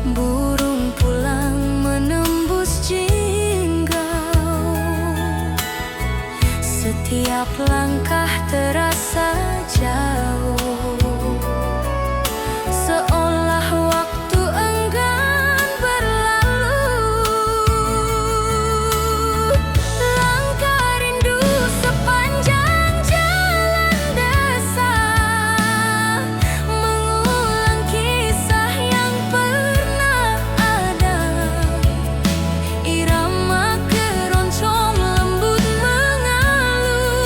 Burung pulang menembus jingga, setiap langkah terasa jauh, seolah waktu enggan berlalu. Langkah rindu sepanjang jalan desa, mengulang kisah yang pernah ada. Irama keroncong lembut mengalun,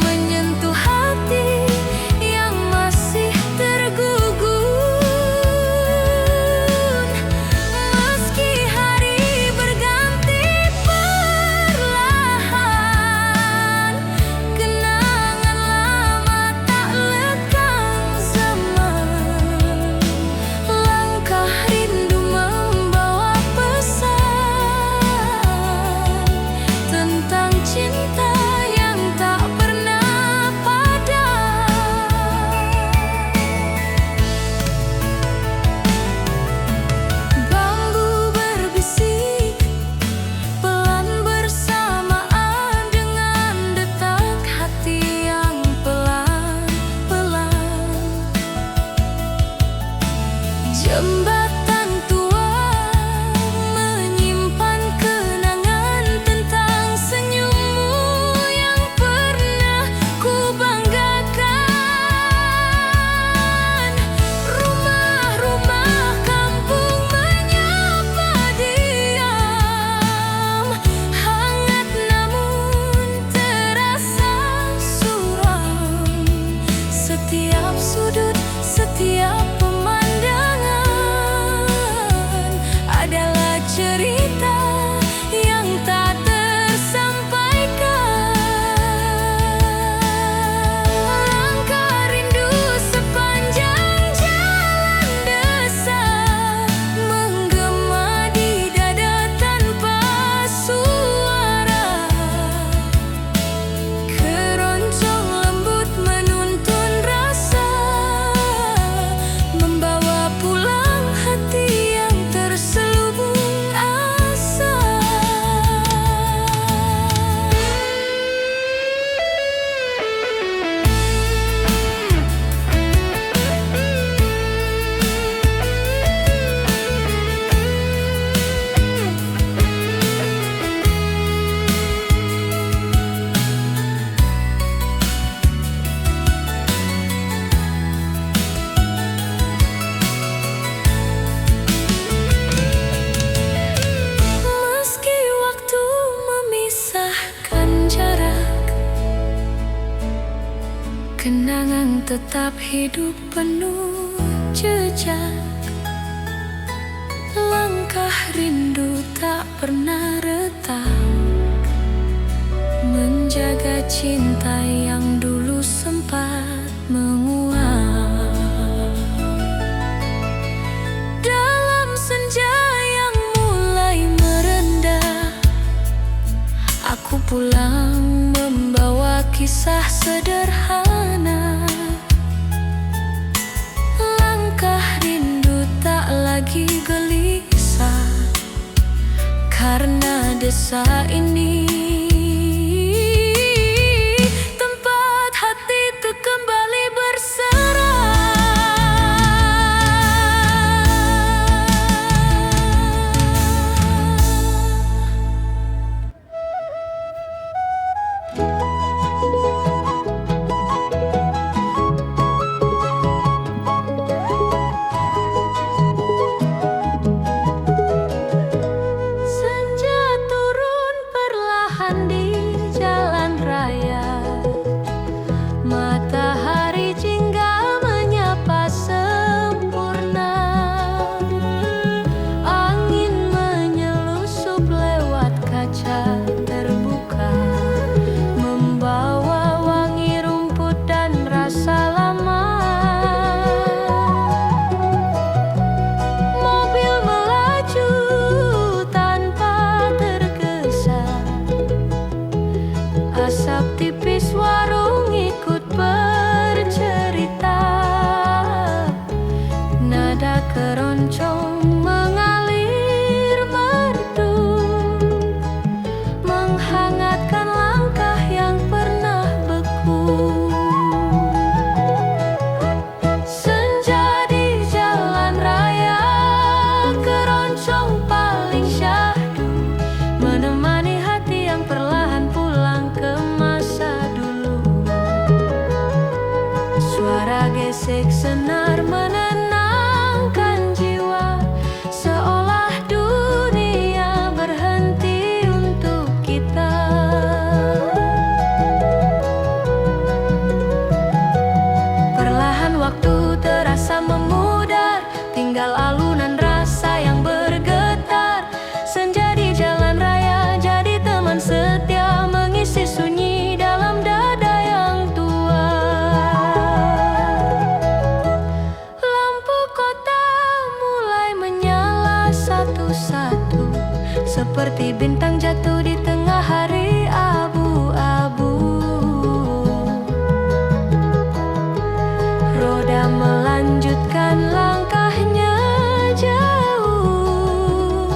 menyentuh hati yang masih tergugun. Meski hari berganti perlahan, kenangan lama tak lekang zaman. Langkah rindu membawa pesan tentang cinta yang tak pernah padam. Bambu berbisik pelan bersamaan dengan detak hati yang pelan-pelan. Jembatan tua menyimpan kenangan tentang senyummu yang pernah ku banggakan. Rumah-rumah kampung menyapa diam, hangat namun terasa suram. Setiap sudut, setiap pemandangan adalah cerita yang tak tersampaikan. Langkah rindu sepanjang jalan desa, menggema di dada tanpa suara. Keroncong lembut menuntun rasa, membawa pulang hati yang terselubung asa. Meski waktu memisahkan jarak, kenangan tetap hidup penuh jejak. Langkah rindu tak pernah retak, menjaga cinta yang dulu sempat menguap. Dalam senja yang mulai merendah, aku pulang membawa kisah sederhana. Langkah rindu tak lagi gelisah, karena desa ini tempat hati itu kembali berserah. Senja turun perlahan, satu, seperti bintang jatuh di tengah hari abu-abu. Roda melanjutkan langkahnya jauh,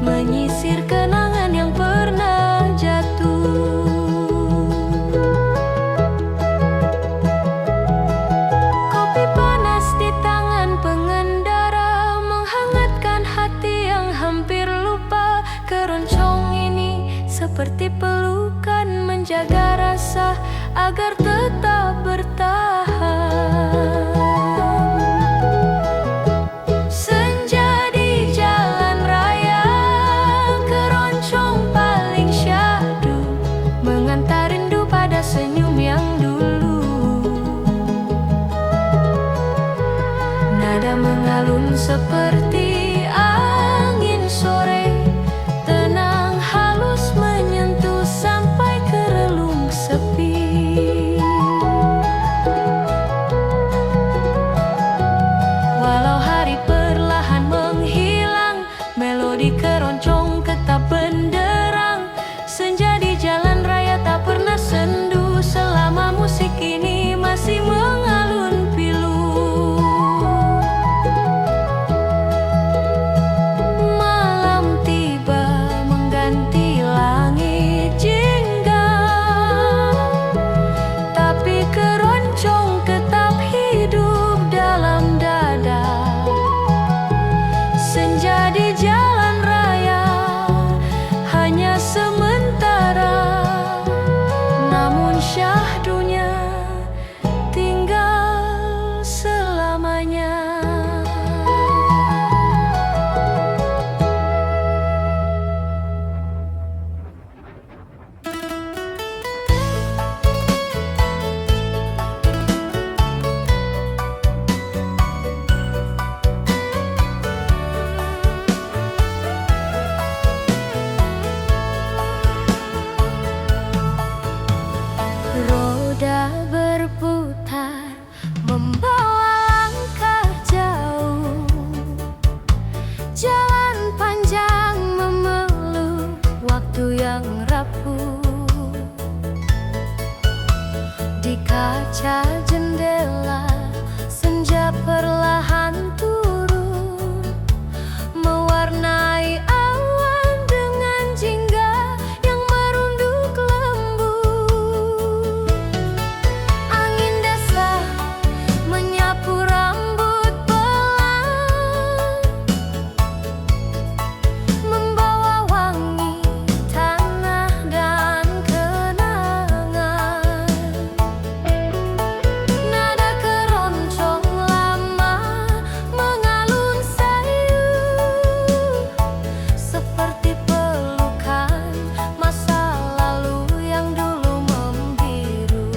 menyisir kenangan yang pernah jatuh. Kopi panas di tangan pengendara menghangatkan hati yang hampir lupa. Keroncong ini seperti pelukan, menjaga rasa agar tetap bertahan. Senja di jalan raya, keroncong paling syahdu, mengantar rindu pada senyum yang dulu. Nada mengalun seperti angin sore, tenang halus menyentuh sampai ke relung sepi. Walau hari perlahan menghilang, melodi keroncong tetap benderang. Senja di jalan raya tak pernah sendu, selama musik ini masih mengalun pilu. Malam tiba mengganti langit jingga, tapi keroncong tetap hidup dalam dada. Senja di jalan raya hanya sementara, namun syahdunya tinggal selamanya. Roda berputar membawa langkah jauh, jalan panjang memeluk waktu yang rapuh. Di kaca jendela senja perlahan turun, mewarnai awan dengan jingga yang merunduk lembut. Angin dasar menyapu rambut pelan, membawa wangi tanah dan kenangan. Nada keroncong lama mengalun sayu, seperti pelukan masa lalu yang dulu membiru.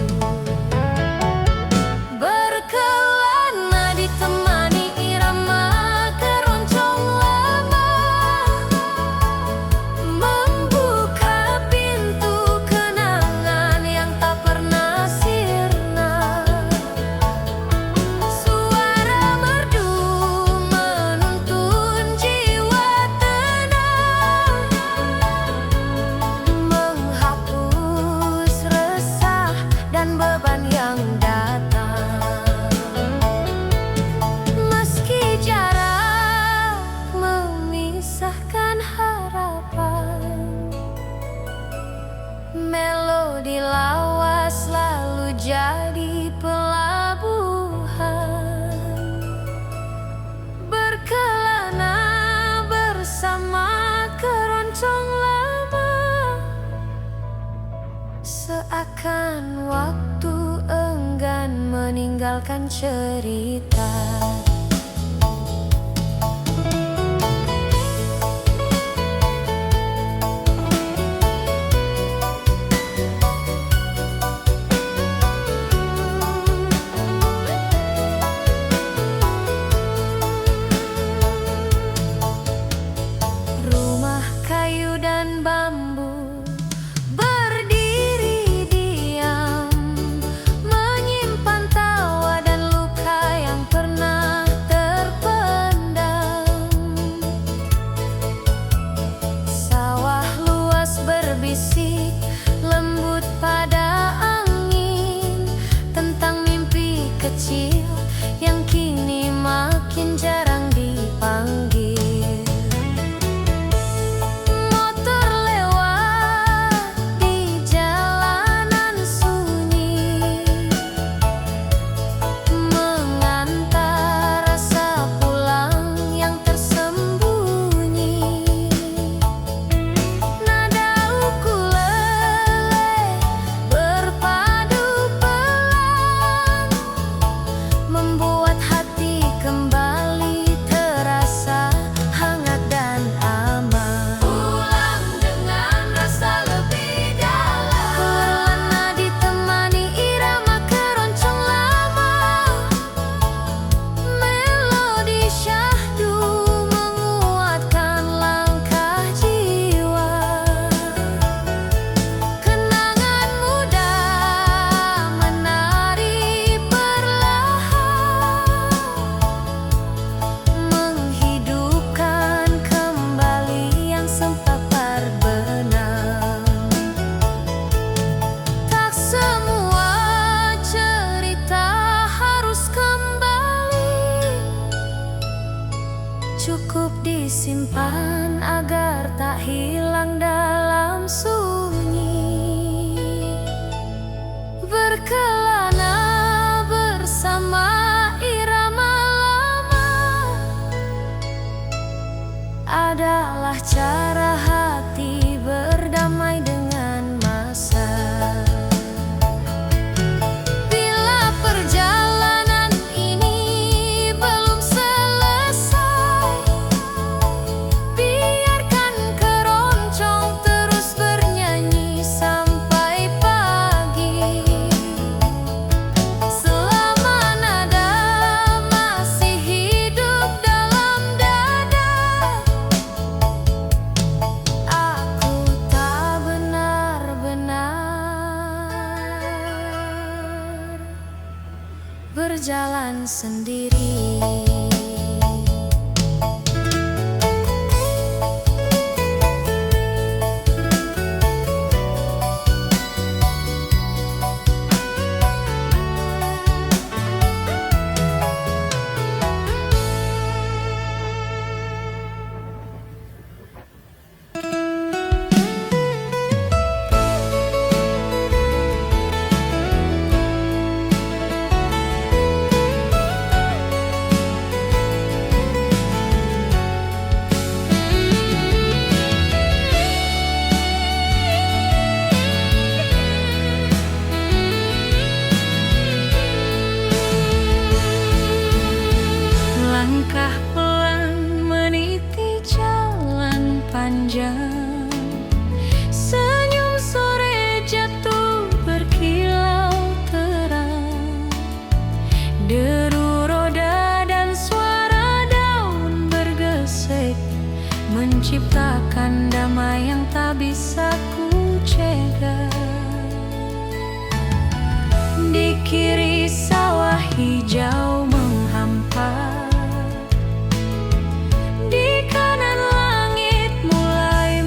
Berkelana ditemani irama keroncong lama, membuka pintu kenangan yang tak pernah sirna. Suara merdu menuntun jiwa tenang, menghapus resah dan beban yang datang. Meski jarak memisahkan harapan, melodi lawas selalu jadi pelabuhan. Berkelana bersama keroncong lama, seakan waktu enggan meninggalkan cerita. Rumah kayu dan bambu berdiri diam, menyimpan tawa dan luka yang pernah cukup disimpan agar tak hilang dalam sunyi. Berkelana bersama irama lama adalah cara hati berdamai dengan masa. Bila perjalanan ini belum selesai, biarkan keroncong terus bernyanyi sampai pagi. Selama nada masih hidup dalam dada, aku tak benar-benar berjalan sendiri. Langkah pelan meniti jalan panjang, senyum sore jatuh berkilau terang, deru roda dan suara daun bergesek menciptakan damai yang tak bisa ku cegah. Di kiri sawah hijau menghampar, di kanan langit mulai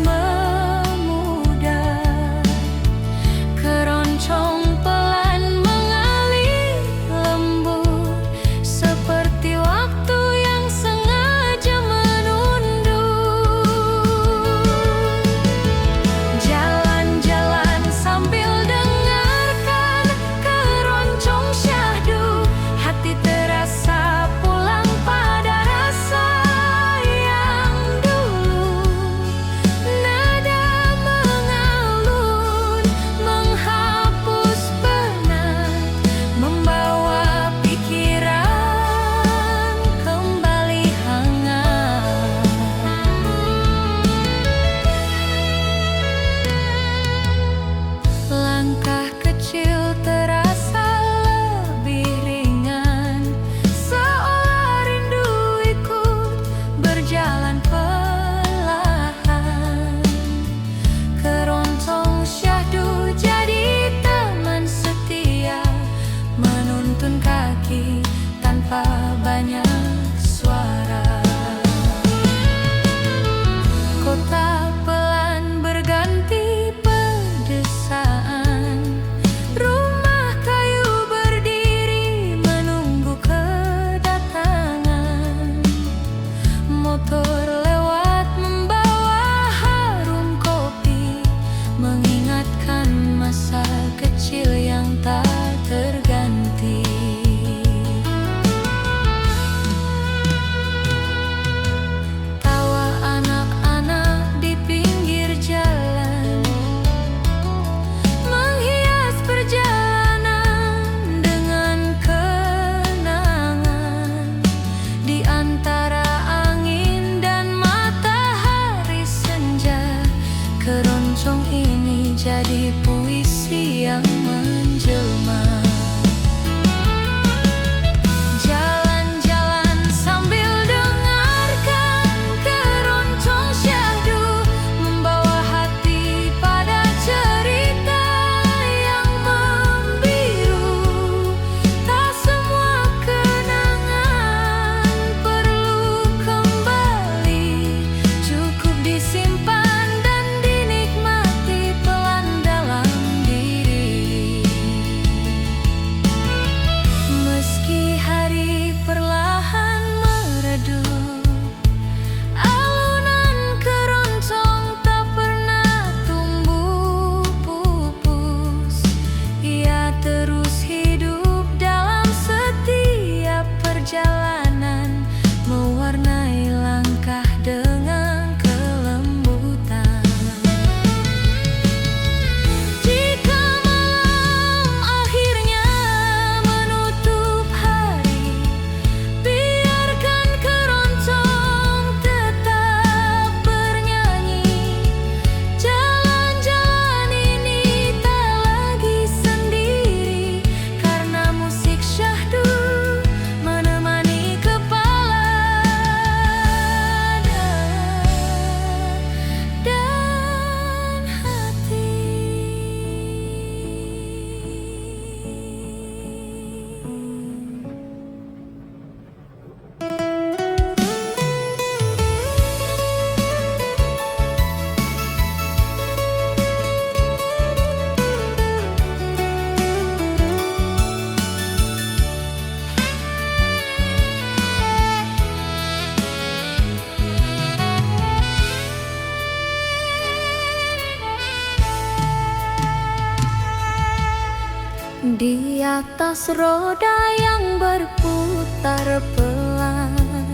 atas roda yang berputar pelan,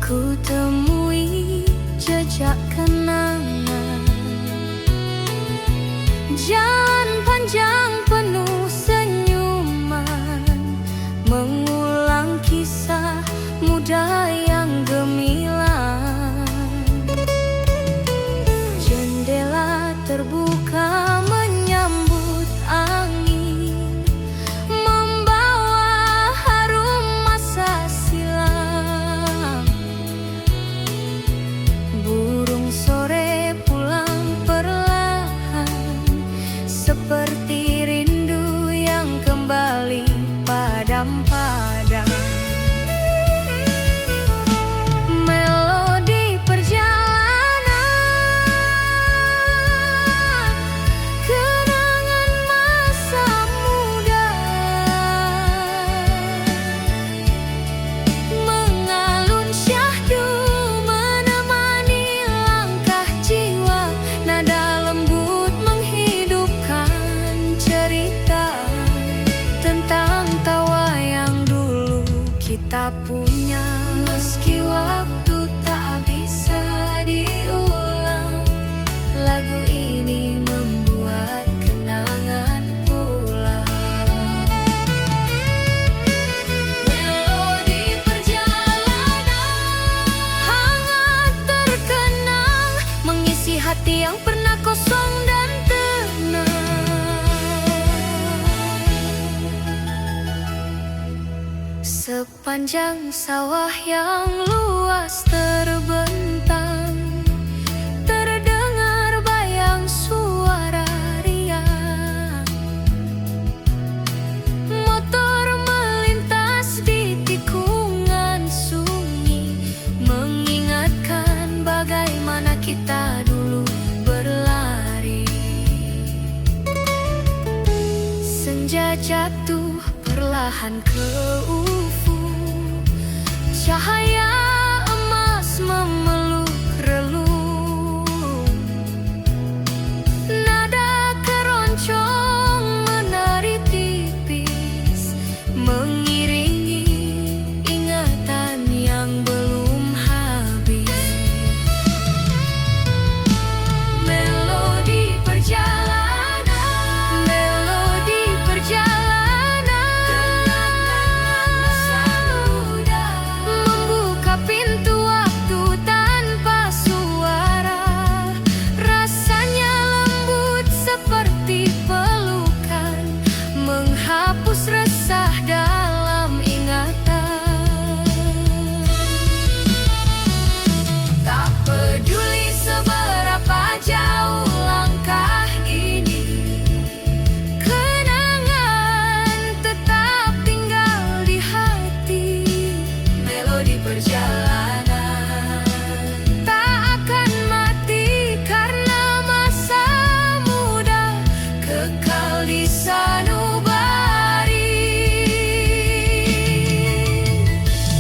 ku temui jejak kenangan. Jalan panjang penuh senyuman, mengulang kisah muda yang gemilang. Jendela terbuka menyambut angin, membawa harum masa silam. Burung sore pulang perlahan, seperti rindu yang kembali padam-padam. Melodi perjalanan, kenangan masa muda, mengalun syahdu menemani langkah jiwa. Nada lembut menghidupkan cerita tentang tawa yang dulu kita punya. Meski waktu tak bisa diulang, lagu ini membuat kenangan pulang. Melodi perjalanan hangat terkenang, mengisi hati yang pernah kosong dan tenang. Sepanjang sawah yang luas terbentang, terdengar bayang suara riang. Motor melintas di tikungan sunyi, mengingatkan bagaimana kita dulu berlari. Senja jatuh perlahan ke ufuk, cahaya emas memeluk relung. Nada keroncong menari tipis, mengiringi ingatan yang belum habis. Melodi perjalanan, melodi perjalanan, masa muda membuka pintu waktu tanpa suara. Rasanya lembut seperti pelukan, menghapus resah dalam ingatan. Tak peduli seberapa jauh langkah ini, kenangan tetap tinggal di hati. Melodi perjalanan tak akan mati karena masa muda kekal di sanubari.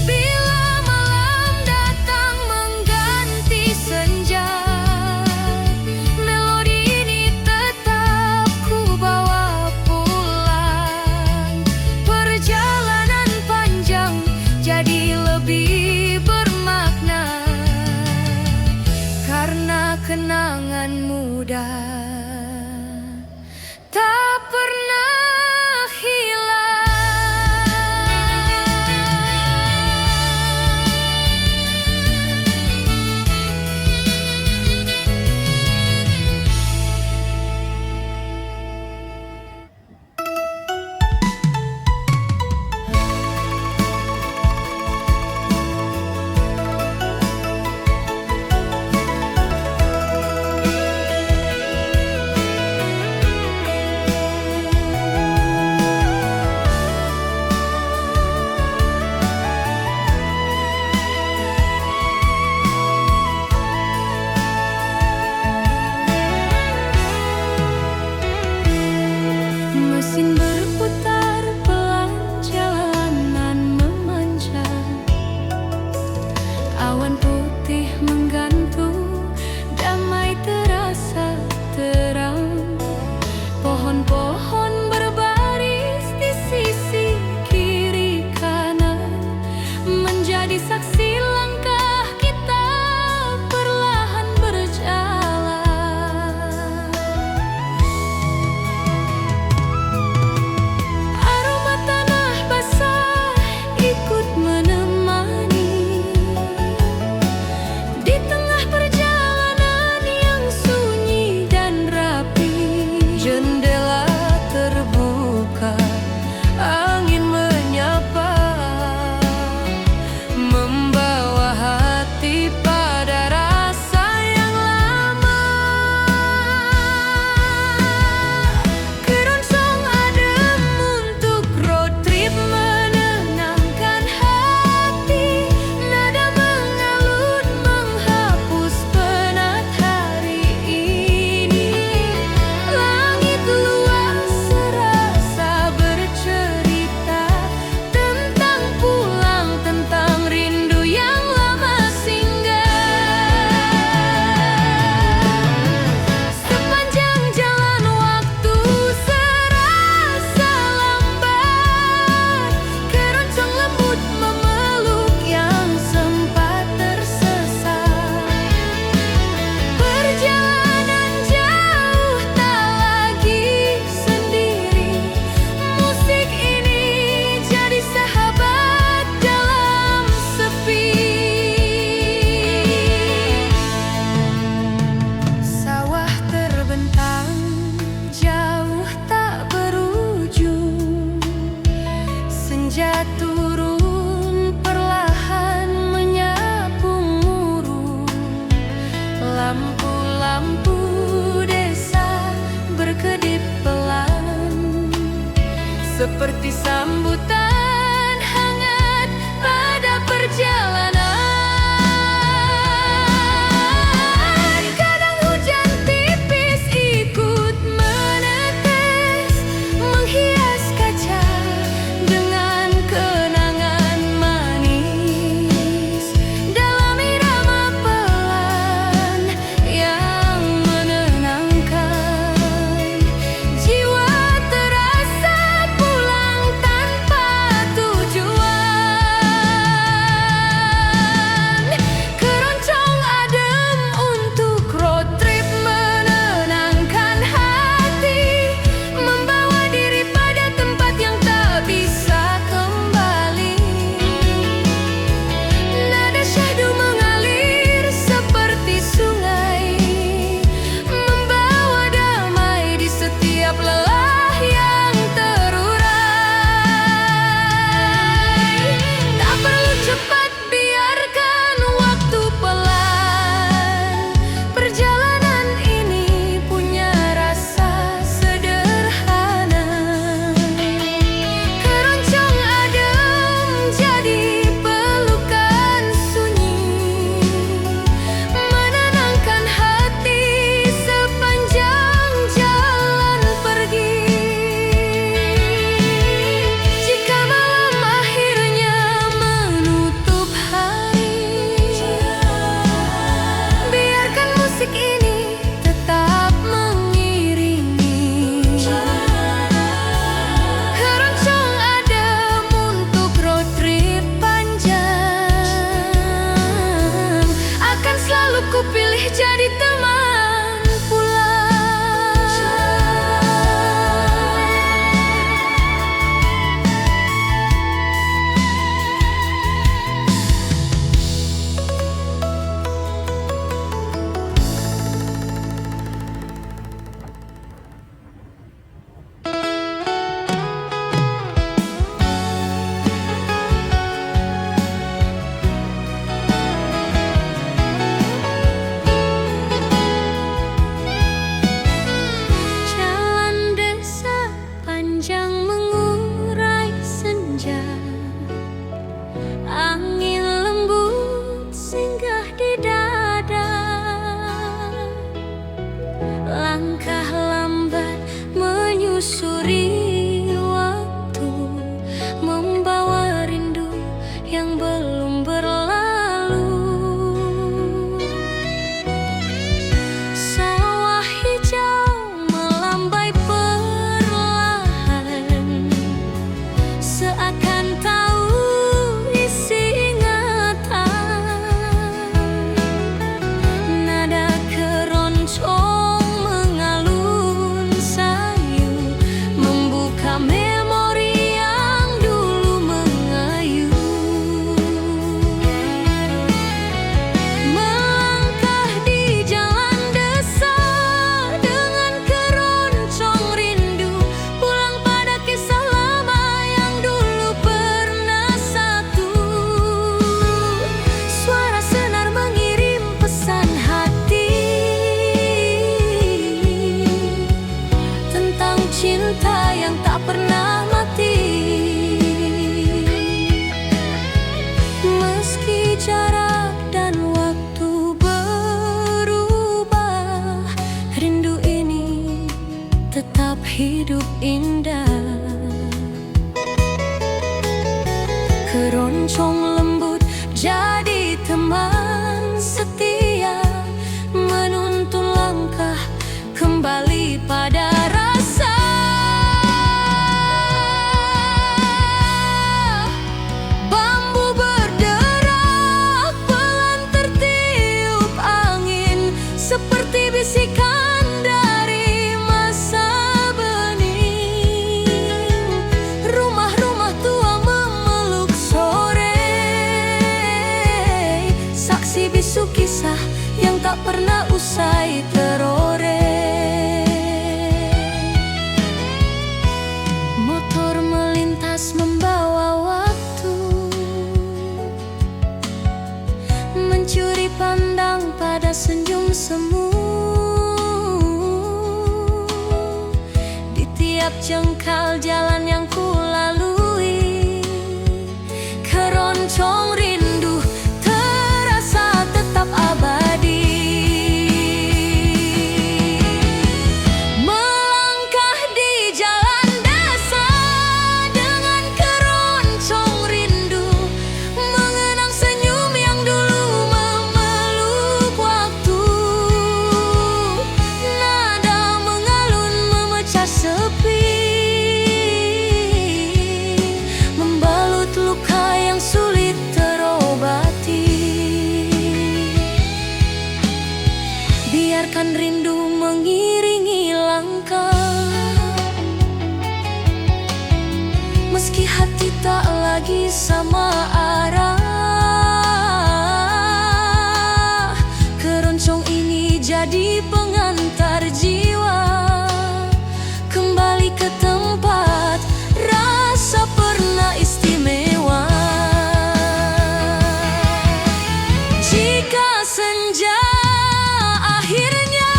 Bila malam datang mengganti senja, melodi ini tetap ku bawa pulang. Perjalanan panjang jadi lebih bermakna karena kenangan muda tak pernah hilang. Mesin berputar pelan, jalanan memanjang. Awan putih menggantung, damai terasa terang. Pohon-pohon berbaris setia, menuntun langkah kembali pada rasa. Bambu berderak pelan tertiup angin, seperti bisikan dari masa bening. Rumah-rumah tua memeluk sore, saksi bisu kisah yang tak pernah usai teroreh. Motor melintas membawa waktu, mencuri pandang pada senyum semu. Di tiap jengkal jalan yang ku lalui, keroncong rindu terasa tetap abadi. Melangkah di jalan desa dengan keroncong rindu, mengenang senyum yang dulu memeluk waktu. Nada mengalun memecah sepi, membalut luka yang sulit terobati. Biarkan rindu mengiringi langkah, meski hati tak lagi sama arah. Keroncong ini jadi pengantar jiwa kembali ke tempat rasa pernah istimewa. Jika senja akhirnya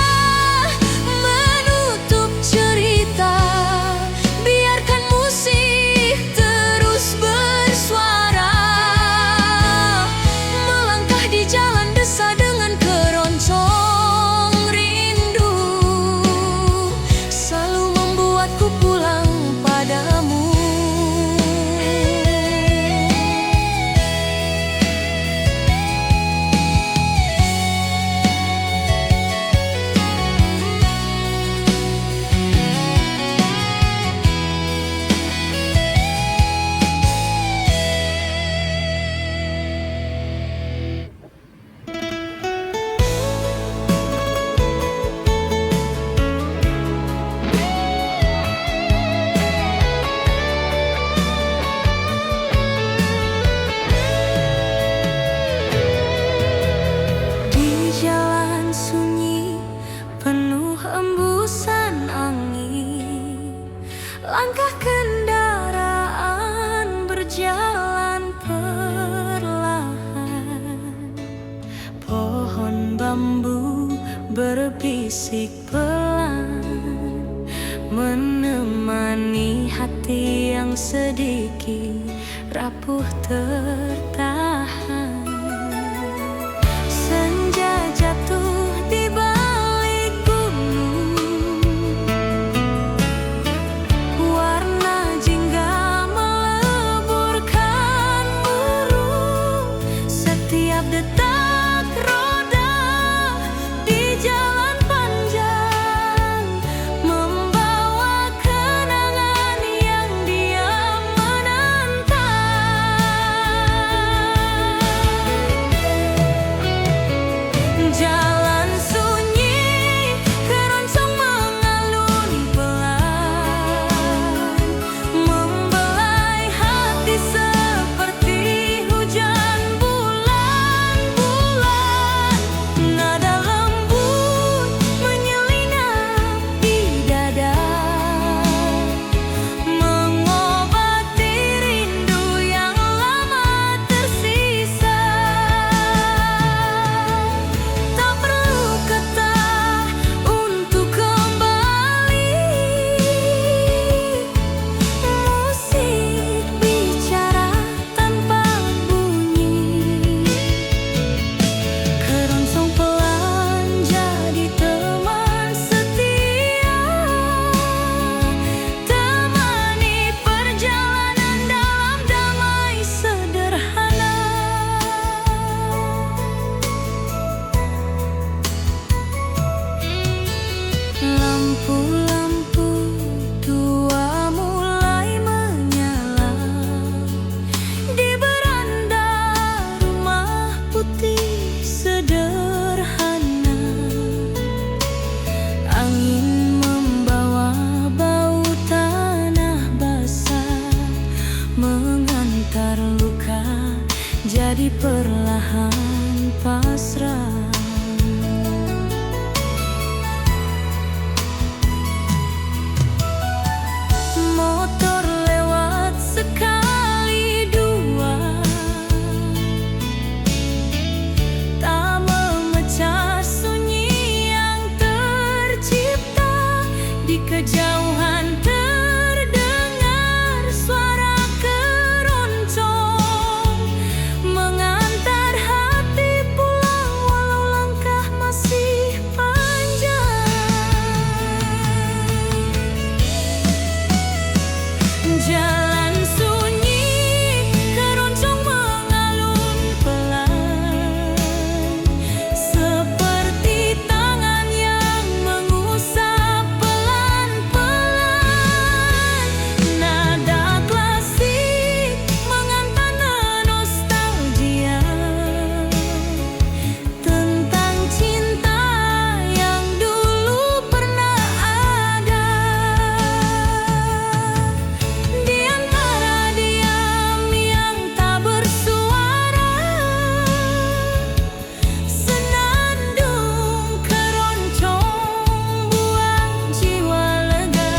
menutup cerita, biarkan musik terus bersuara. Melangkah di jalan desa dengan keroncong rindu, selalu membuatku pulang padamu. Di jalan sunyi penuh embusan angin, langkah kendaraan berjalan perlahan. Pohon bambu berbisik pelan, menemani hati yang sedikit rapuh tertahan. Senja jatuh di balik gunung, warna jingga meleburkan burung. Setiap detak roda di jalan panjang membawa kenangan yang diam menantang. sederhana. Angin membawa bau tanah basah, mengantar luka jadi perlahan pasrah. Motor lewat sekali dua, tak memecah sunyi yang tercipta. Di kejauhan terdengar suara keroncong, mengantar hati pulang walau langkah masih panjang. Jalan sunyi, keroncong mengalun pelan, seperti tangan yang mengusap pelan-pelan. Nada klasik mengantar nostalgia tentang cinta yang dulu pernah ada. Di antara diam yang tak bersuara, senandung keroncong buat jiwa lega.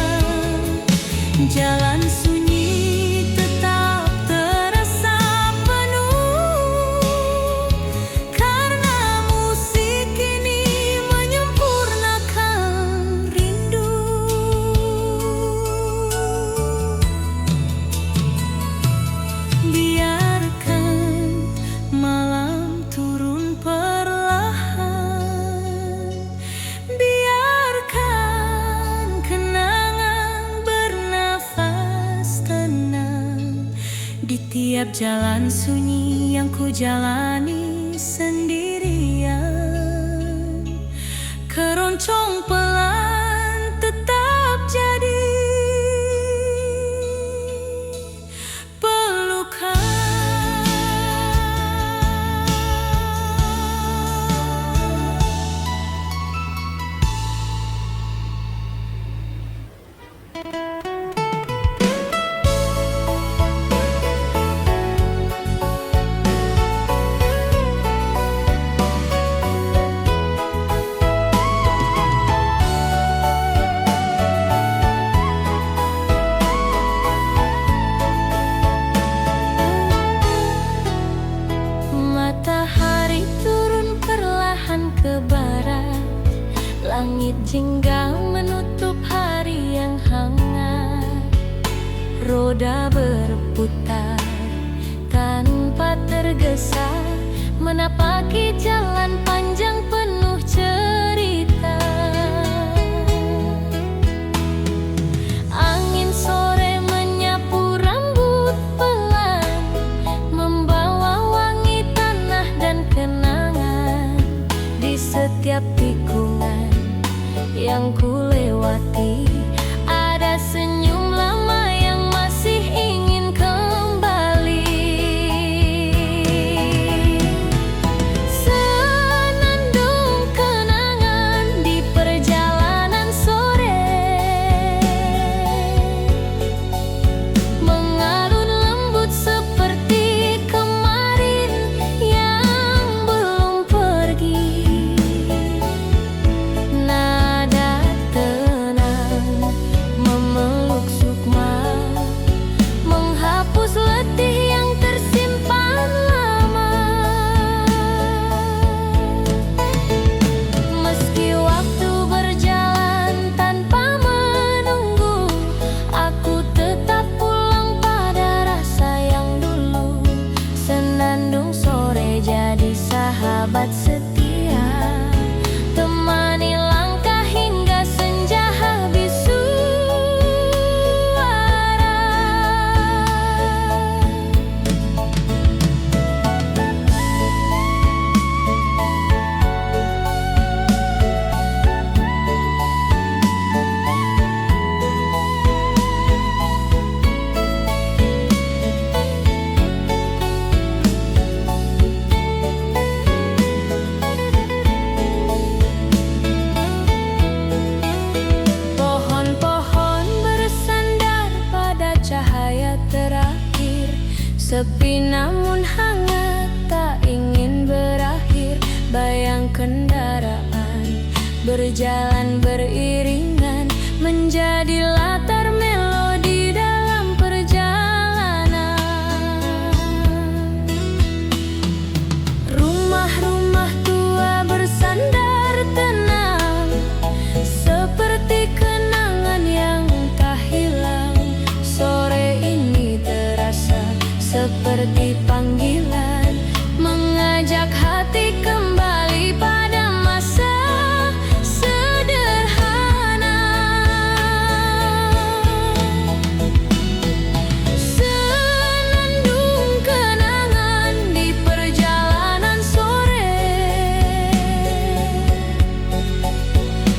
Jalan sunyi tetap terasa penuh, karena musik ini menyempurnakan rindu. Biarkan malam turun perlahan, biarkan kenangan bernafas tenang. Di tiap jalan sunyi yang ku jalani sendirian, keroncong pelan tetap jadi pelukan. Matahari turun perlahan ke barat, langit jingga menutup hari yang hangat. Roda berputar tanpa tergesa, menapaki jalan panjang penuh cerita. Angin sore menyapu rambut pelan, membawa wangi tanah dan kenangan. Di setiap tikungan yang ku lewati, ada senyum lama yang masih ingin kembali. Senandung kenangan di perjalanan sore, mengalun lembut seperti kemarin yang belum pergi. Nada tenang memeluk berjalan beriringan, menjadi latar melodi dalam perjalanan. Rumah-rumah tua bersandar tenang, seperti kenangan yang tak hilang. Sore ini terasa seperti panggilan, mengajak hati kembali pada masa sederhana. Senandung kenangan di perjalanan sore,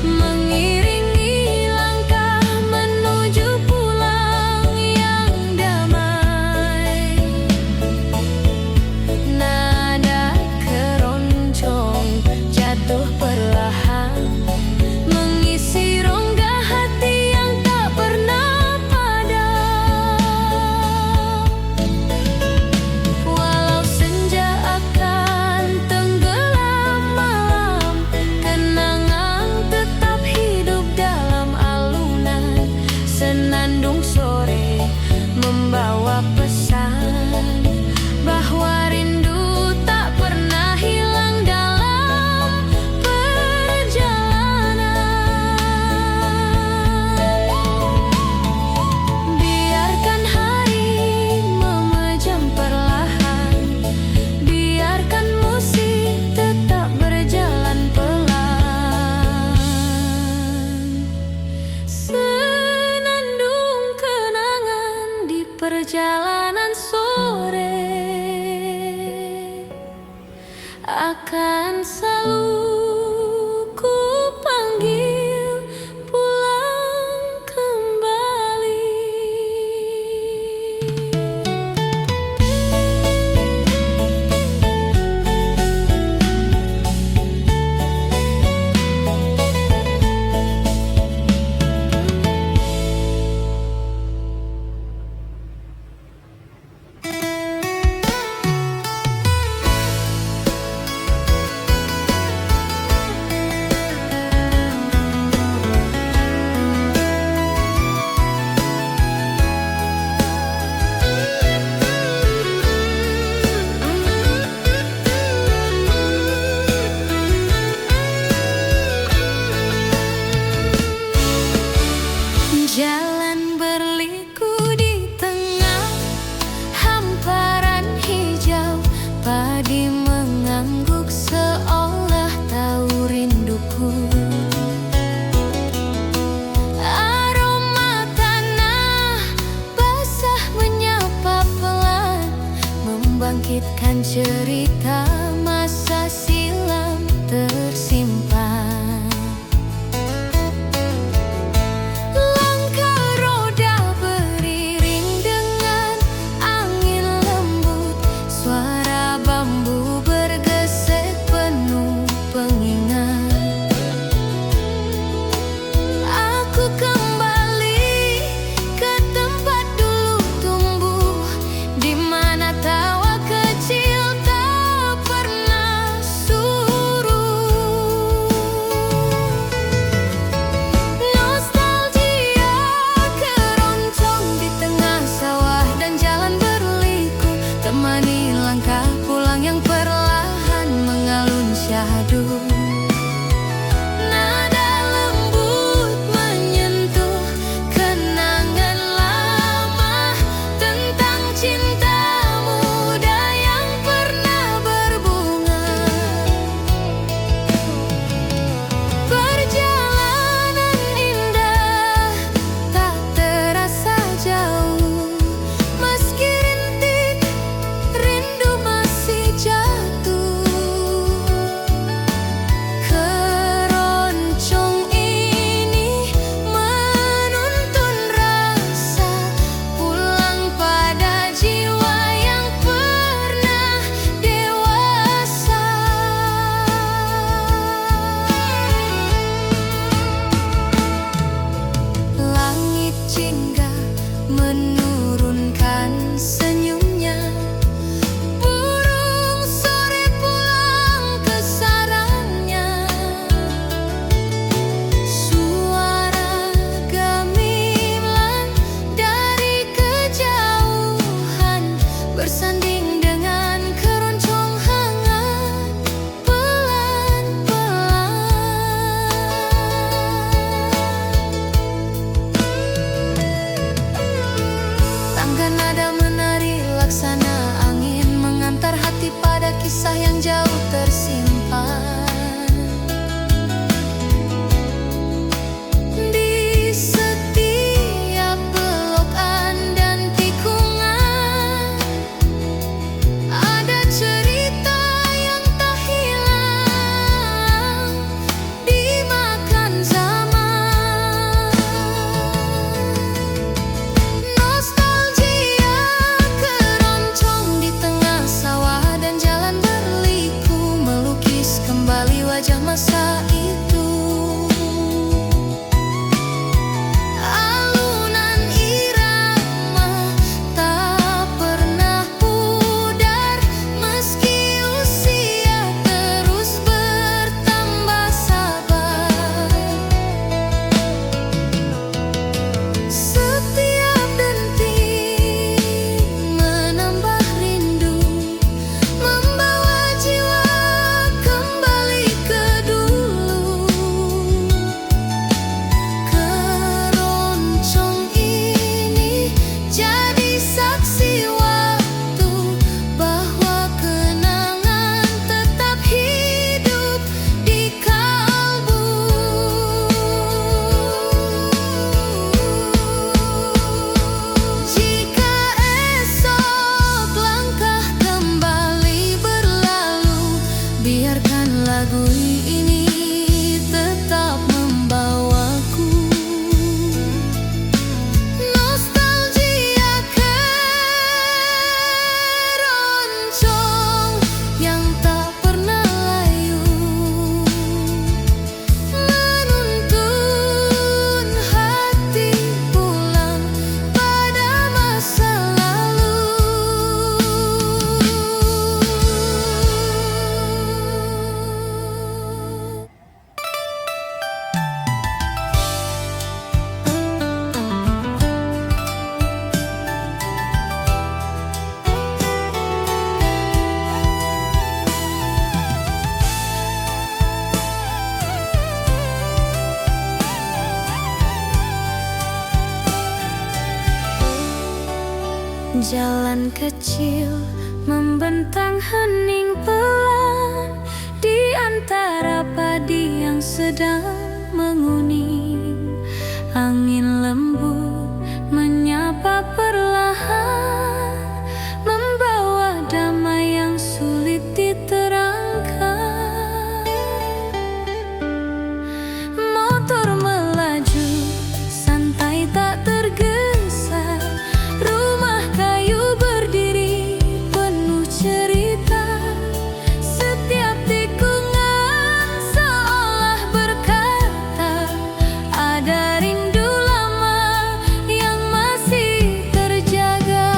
mengiringi langkah menuju pulang yang damai. Nada keroncong jatuh perlahan, mengisi rongga hati yang tak pernah padam. Walau senja akan tenggelam malam, kenangan tetap hidup dalam alunan. Senandung sore membawa pesan bahwa rindu tak pernah hilang dalam perjalanan. Biarkan hari memejam perlahan, biarkan musik tetap berjalan pelan. Senandung kenangan di perjalanan sore akan selalu ku panggil pulang kembali. Jalan berliku di tengah hamparan hijau, padi mengangguk seolah tahu rinduku. Aroma tanah basah menyapa pelan, membangkitkan cerita masa silam tersimpan. Langkah roda beriring dengan angin lembut, suara bambu bergesek penuh pengingat. Aku kembali ke tempat dulu tumbuh, di mana tawa kecil tak pernah surut. Nostalgia keroncong di tengah sawah dan jalan berliku, temani langkah pulang yang perlahan mengalun syahdu. Nada lembut menyentuh kenangan lama tentang cinta muda yang pernah berbunga. Perjalanan indah tak terasa jauh, meski rintik rindu masih jatuh. wajah masa itu. Alunan irama tak pernah pudar, meski usia terus bertambah sabar. Setiap denting menambah rindu, membawa jiwa kembali ke dulu. Keroncong ini jadi saksi waktu bahwa kenangan tetap hidup di kalbu. Jika esok langkah kembali berlalu, biarkan lagu ini tetap membawaku. Nostalgia keroncong yang tak pernah layu, menuntun hati pulang pada masa lalu. Jalan kecil membentang hening pelan di antara padi yang sedang menguning. Angin lembut menyapa perlahan, membawa damai yang sulit diterangkan. Motor melaju santai tak tergesa, rumah kayu berdiri penuh cerita. Setiap tikungan seolah berkata, ada rindu lama yang masih terjaga.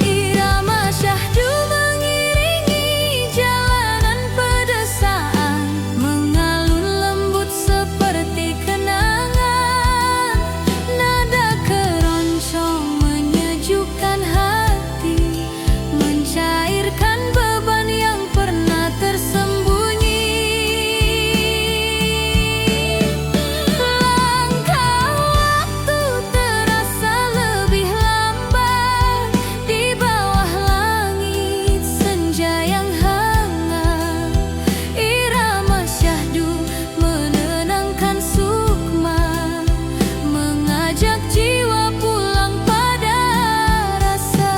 Irama syahdu mengiringi jalanan pedesaan, mengalun lembut seperti kenangan. Nada keroncong menyejukkan hati, mencairkan beban yang pernah tersembunyi. Langkah waktu terasa lebih lambat di bawah langit senja yang hangat. Irama syahdu menenangkan sukma, mengajak jiwa pulang pada rasa.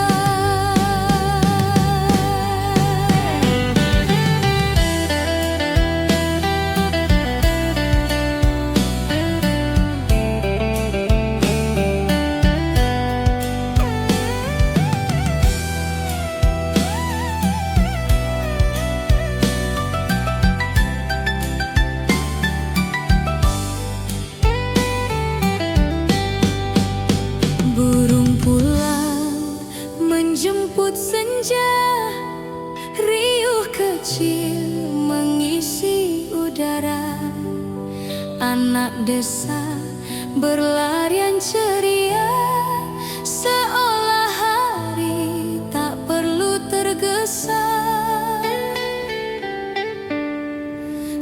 Burung pulang menjemput senja, riuh kecil mengisi udara. Anak desa berlarian ceria, seolah hari tak perlu tergesa.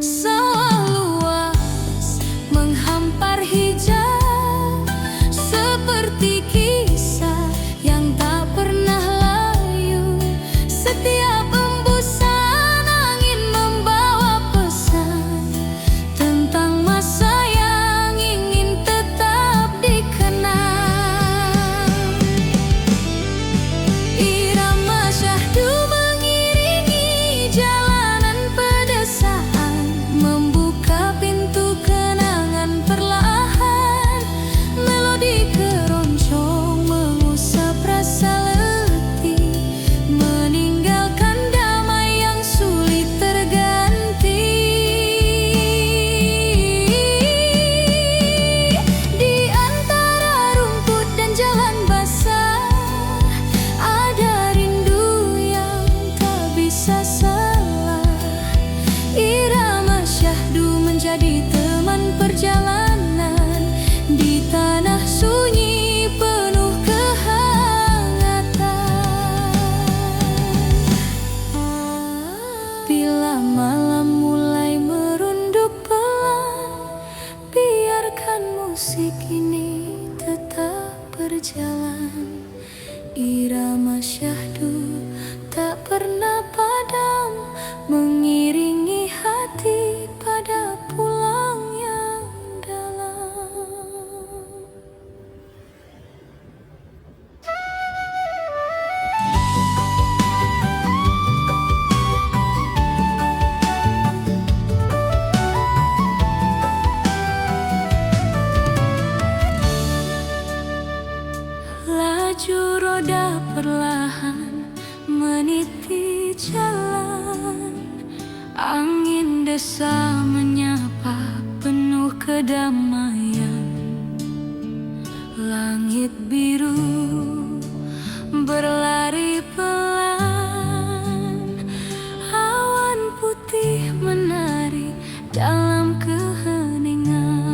Sawah luas menghampar hijau, seperti kisah yang tak pernah layu. Setiap embusan angin membawa pesan tentang masa yang ingin tetap dikenang. Bila malam mulai merunduk pelan, biarkan musik ini tetap berjalan. Irama syahdu tak pernah padam, mengiringi hati pada pulang yang dalam. Laju roda perlahan meniti jalan, angin desa menyapa penuh kedamaian. Langit biru berlari pelan, awan putih menari dalam keheningan.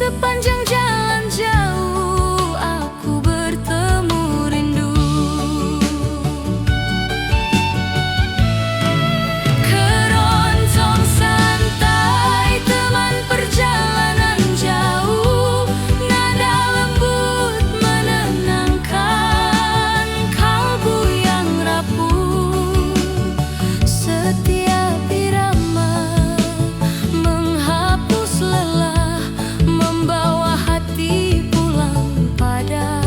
Sepanjang jalan jauh aku bertemu rindu. Keroncong santai teman perjalanan jauh, nada lembut menenangkan kalbu yang rapuh. Setiap irama menghapus lelah, membawa hati pulang pada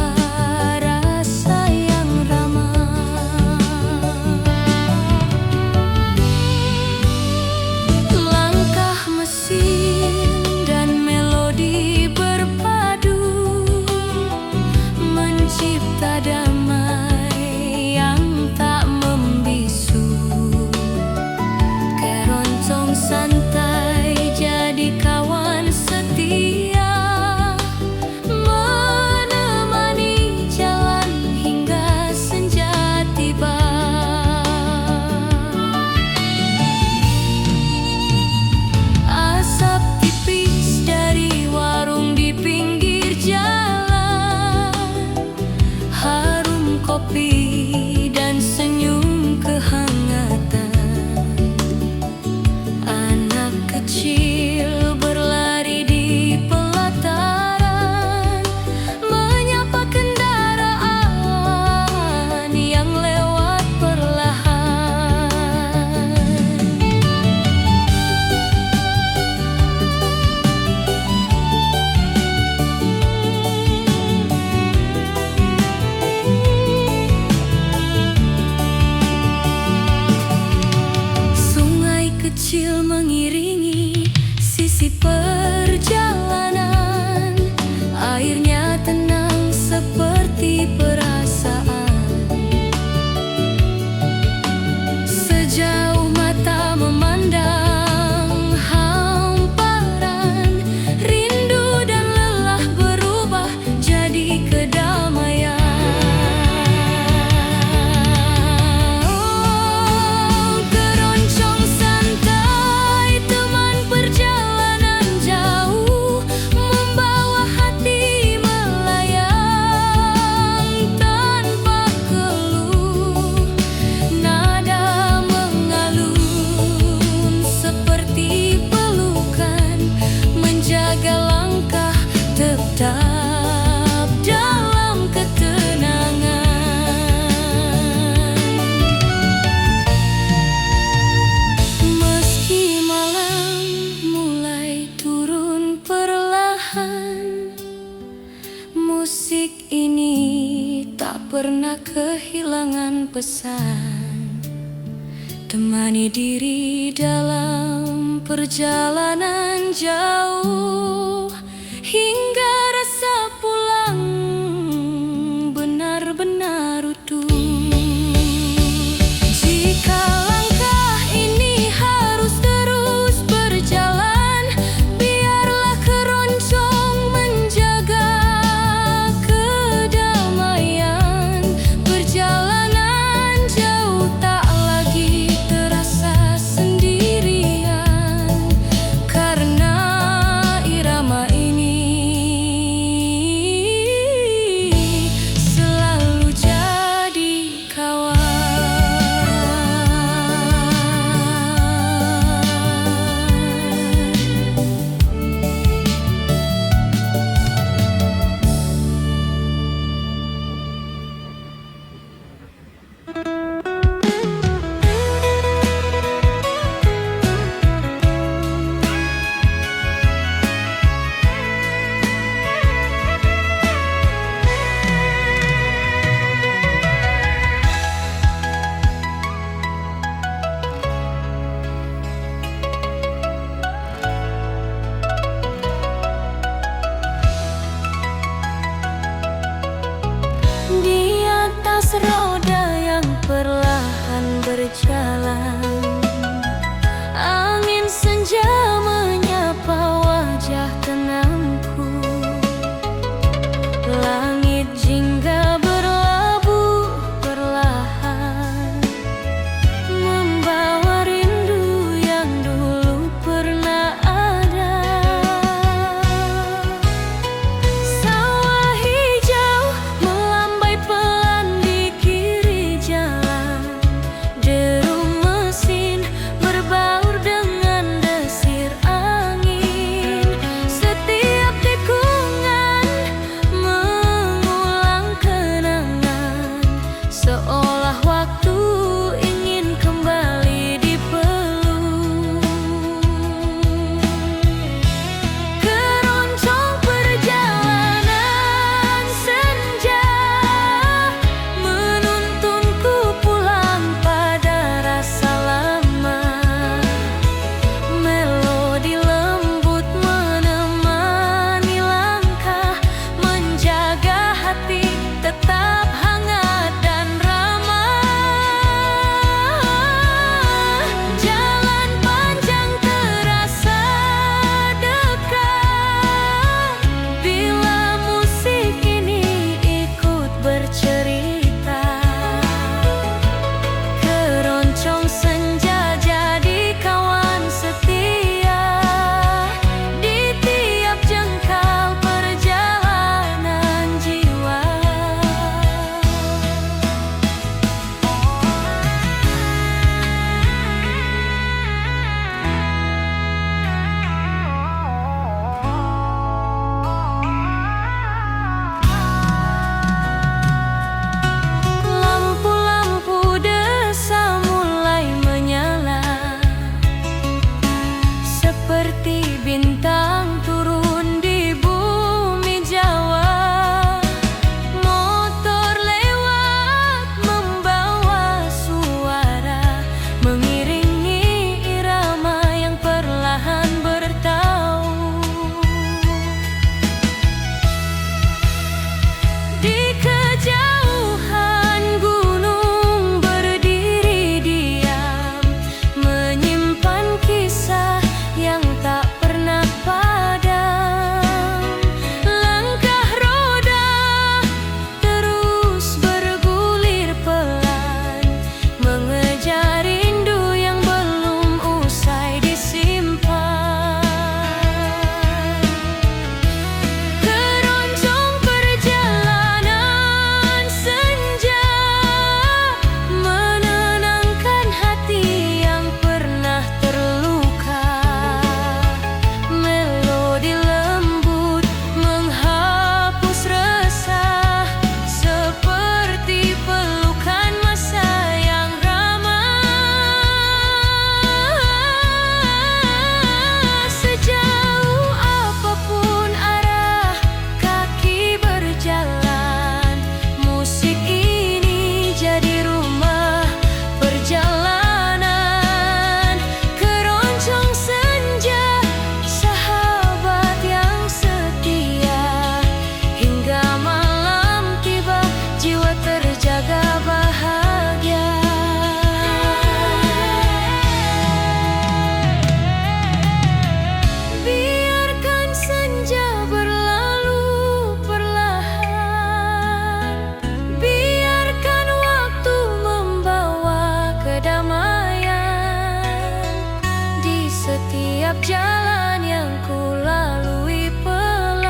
rasa yang ramah. Langkah mesin dan melodi berpadu, mencipta damai yang tak membisu. Keroncong santai jadi kawan setia, menemani jalan hingga senja tiba. Asap tipis dari warung di pinggir jalan, harum kopi dan senyum kehangatan. Anak kecil berlari di pelataran, menyapa kendaraan yang lewat perlahan. Sungai kecil mengiringi sisi perjalanan, airnya tenang seperti perasaan. Sejauh mata memandang hamparan, rindu dan lelah berubah jadi kedamaian. Keroncong santai teman perjalanan jauh, membawa hati melayang tanpa keluh. Nada mengalun seperti pelukan, menjaga langkah tetap dalam ketenangan. Meski malam mulai turun perlahan, musik ini tak pernah kehilangan pesan. Temani diri dalam perjalanan jauh, hingga rasa pulang benar-benar utuh. Jika langkah ini harus terus berjalan, biarlah keroncong roda yang perlahan berjalan. Angin senja menyapa wajah tenangku. Langit jingga berlabuh perlahan, membawa rindu yang dulu pernah ada. Sawah hijau melambai pelan di kiri jalan. Deru mesin berbaur dengan desir angin. Setiap tikungan mengulang kenangan, seolah waktu ingin kembali dipeluk. Keroncong perjalanan senja menuntunku pulang pada rasa lama. Melodi lembut menemani langkah, menjaga hati tetap hangat dan ramah. Jalan panjang terasa dekat bila musik ini ikut bercerita. Keroncong senja jadi kawan setia di tiap jengkal perjalanan jiwa. Lampu-lampu desa mulai menyala, seperti bintang turun di bumi Jawa. Motor lewat membawa suara, mengiringi irama yang perlahan bertaut. Di kejauhan gunung berdiri diam, menyimpan kisah yang tak pernah padam. Langkah roda terus bergulir pelan, mengejar rindu yang belum usai disimpan. Keroncong perjalanan senja menenangkan hati yang pernah terluka. Melodi lembut menghapus resah, seperti pelukan masa yang ramah. Sejauh apapun arah kaki berjalan, musik ini jadi rumah perjalanan. Keroncong senja, sahabat yang setia, hingga malam tiba jiwa terjaga bahagia. Biarkan senja berlalu perlahan, biarkan waktu membawa kedamaian. Di setiap jalan yang ku lalui pelan,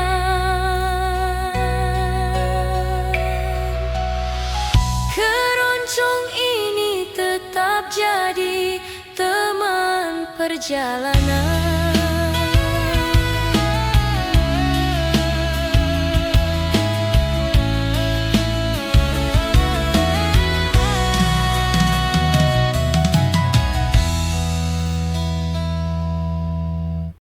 keroncong ini tetap jadi teman perjalanan.